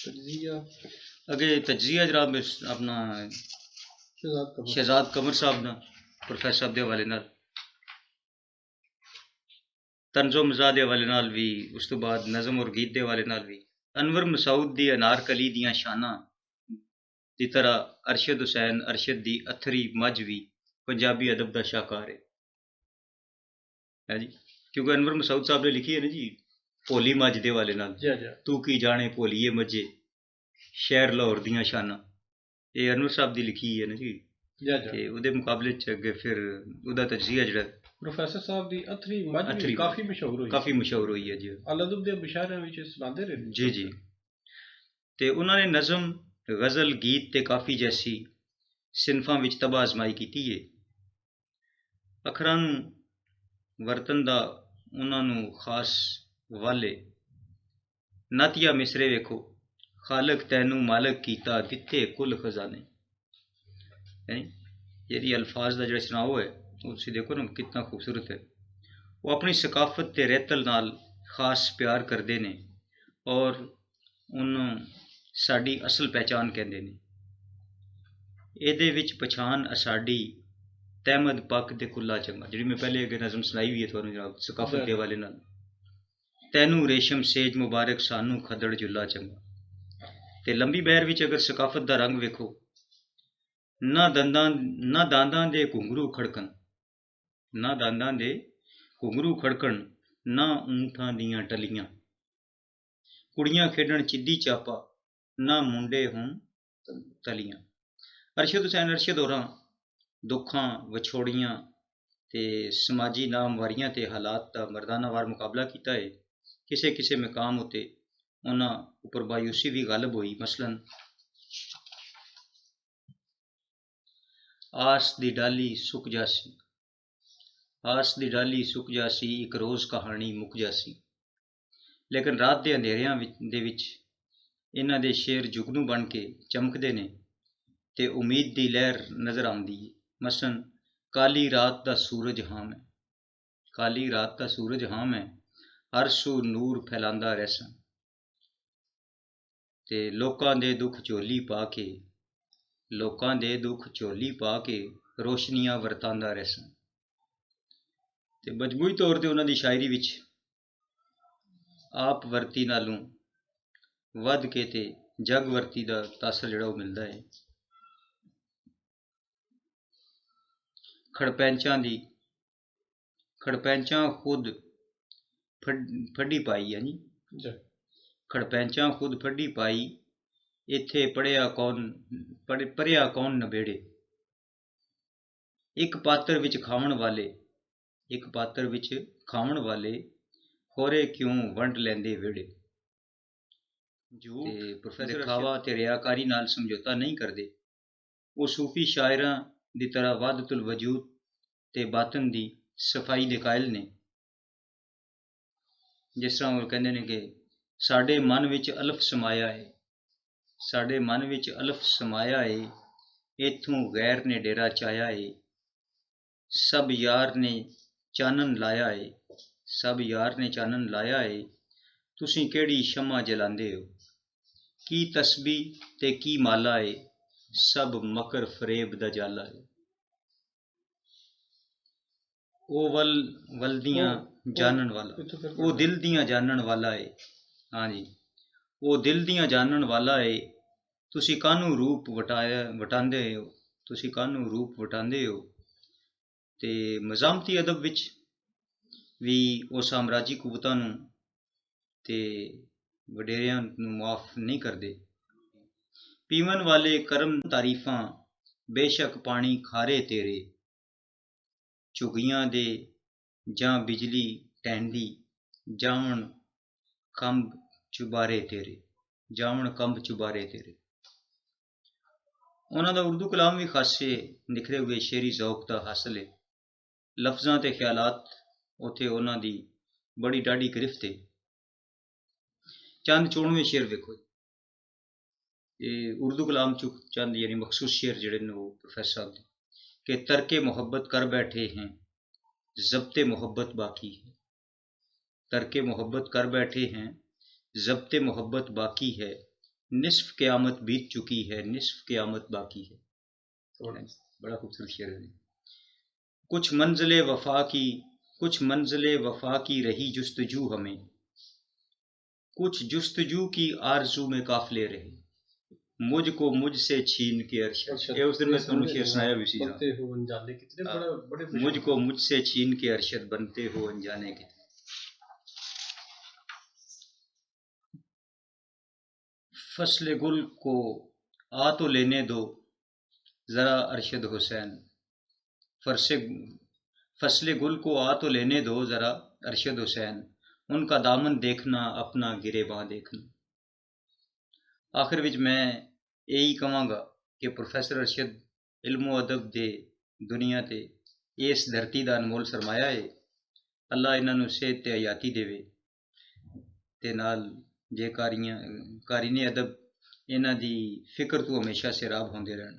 तज्जिया अगे तज्जिया जनाब अपना शहजाद कमर साहब ना प्रोफेसर साहब के हवाले नाल, तंजो मज़ाह के हवाले नाल भी, उस तो बाद नज़म और गीत के हवाले नाल भी, अनवर मसूद दी अनारकली दियां शानां दी तरह अरशद हुसैन अरशद दी अथरी मझ भी पंजाबी अदब का शाहकार है जी। क्योंकि अनवर मसूद साहब ने लिखी है ना जी भोली मझ दे हवाले नाल, तू की जाने भोलीए मझे शहर लाहौर दियां शानां, ये अनवर साहब दी लिखी है ना जी। ते उहदे मुकाबले च अगे फिर उहदा तज्जिया जिहड़ा प्रोफेसर साहब दी अथरी मझ भी काफी मशहूर हुई है जी। अल-अदब दे मुशायरे विच सुनाते रहे जी जी। ते उन्होंने नज़म गज़ल गीत ते काफ़ी जैसी सिनफां विच तबाह आजमाई की है। अखरां नूं वरतन दा उन्हां नूं खास वाले नातिया मिसरे वेखो, खालक तैनू मालक कीता दिते कुल खजाने। ये अल्फाज का जो चुनाव है उसे देखो ना कितना खूबसूरत है। वो अपनी सकाफत ते रहतल नाल खास प्यार करते हैं और उन्होंने साड़ी असल पहचान कहते हैं। ਇਹਦੇ ਵਿੱਚ पछाण असाड़ी तहमद पक ते कुल्ला चंगा, जी मैं पहले अगर नज़म सुनाई हुई है थोड़ी जनाब सकाफत के हवाले नाल, तैनू रेशम सेज मुबारक सानू खदड़ जुल्ला चंगा। ते लंबी बहर विच अगर सकाफत दा रंग वेखो, ना दांदां दे घुंघरू खड़कन, ना दांदां दे घुंघरू खड़कन, ना ऊंठां दियां टलियां, कुड़ियां खेडण चिद्दी चापा, ना मुंडे होण तलियां। अरशद हुसैन अरशद होरां दुखां विछोड़ियां ते समाजी नामवारियां ते हालात का मर्दानावार मुकाबला किया है। किसे किसे मकाम उत्ते उन्हां उपर मायूसी भी गालिब हुई। मसलन आस दी डाली सुक जासी, आस दी डाली सुक जासी, एक रोज़ कहानी मुक जासी। लेकिन रात के अंधेरियां दे विच इन्हां दे शेर जुगनू बन के चमकते ने ते उम्मीद दी लहर नज़र आती है। मसलन काली रात दा सूरज हाम है, काली रात दा सूरज हाम है, हर सू नूर फैलांदा रहसा ते लोकां दे दुख झोली पा के, लोकां दे दुख झोली पा के रोशनियां वरतांदा रहसा। ते मजमूई तौर ते उन्हां दी शायरी विच आप वरती नालों वध के ते जग वरती दा तासर जिहड़ा मिलदा है। खड़पैंचां खुद फड्डी पाई है नी, खड़पैंचां खुद फड्डी पाई, इत्थे पढ़िया कौन नबेड़े। एक पात्र विच खावण वाले, एक पात्र विच खावण वाले होरे क्यों वंड लैंदे वेड़े। झूठ प्रोफेसर दिखावा ते रियाकारी नाल समझौता नहीं करते। वो सूफी शायरां दी तरह वादतुल वजूद ते बातन दी सफाई दे कायल ने। जिस तरह वो कहते हैं कि साडे मन विच अलफ समाया है, साडे मन विच अलफ समाया है, इत्थों गैर ने डेरा चाया है, सब यार ने चानन लाया है, सब यार ने चानन लाया है, तुसीं केड़ी शमा जलांदे हो, की तस्बी ते की माला है, सब मकर फरेब दा जाला है। ओ वल दियां जानन वाला, ओ दिल दियां जानन वाला है। हाँ जी, ओ दिल दियां जानन वाला है, तुसी कानू रूप वटांदे हो, तुसी कानू रूप वटांदे हो। ते मज़ामती अदब विच भी ओ साम्राजी कुवतां नूं ते वडेरियां नूं माफ़ नहीं करदे। पीवन वाले करम तारीफां बेशक पानी खारे तेरे, झुगियां दे जां बिजली टैंदी, जावण कंब चुबारे तेरे, जावण कंब चुबारे तेरे। उन्हां दा उर्दू कलाम भी खासे निखरे हुए शेरी ज़ौक दा हासिल है। लफ्ज़ां ते ख्यालात उत्थे उन्हां दी बड़ी डाढ़ी गिरफ्त है। चंद चोणवें शेर देखो, ये उर्दू कलाम चुक चंद यानी मखसूस शेर जिहड़े ने वो प्रोफेसर साहब दे कि तरके मोहब्बत कर बैठे हैं, ज़ब्ते मोहब्बत बाकी है, तरके मोहब्बत कर बैठे हैं, ज़ब्ते मोहब्बत बाकी है, نصف قیامت بیت چکی ہے، نصف قیامت باقی ہے. بڑا خوبصورت شعر ہے. کچھ منزل وفا کی رہی جستجو ہمیں، کچھ جستجو کی آرزو میں قافلے رہے، مجھ کو مجھ سے چھین کے ارشد. یہ اس دن میں تمہیں شعر سنایا بھی سی. مجھ کو مجھ سے چھین کے ارشد بنتے ہو انجانے کے. فصل گل کو آ تو لینے دو ذرا ارشد حسین، فصل گل کو آ تو لینے دو ذرا ارشد حسین، ان کا دامن دیکھنا اپنا گریباں دیکھنا. آخر وچ میں یہی کہاں گا کہ پروفیسر ارشد علم و ادب دے دنیا تے اس دھرتی دا انمول سرمایہ ہے. اللہ انہاں نوں صحت تے حیاتی دیوے تے نال جے قارئین ادب انہاں دی فکر تو ہمیشہ سیراب ہوندے رہن.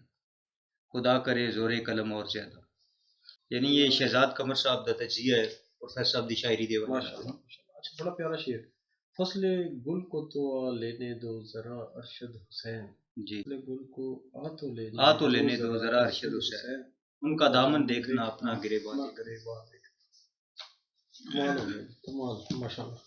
خدا کرے زور قلم اور زیادہ. یعنی یہ شہزاد قمر صاحب دا تجزیہ ہے پروفیسر صاحب دی شاعری دے والے. اچھا بڑا پیارا شعر. فصل گل کو تو لینے دو ذرا ارشد حسین. جی. فصل گل کو آ تو لینے دو ذرا ارشد حسین، ان کا دامن دیکھنا اپنا گریباں دیکھنا. کمال ماشاء اللہ.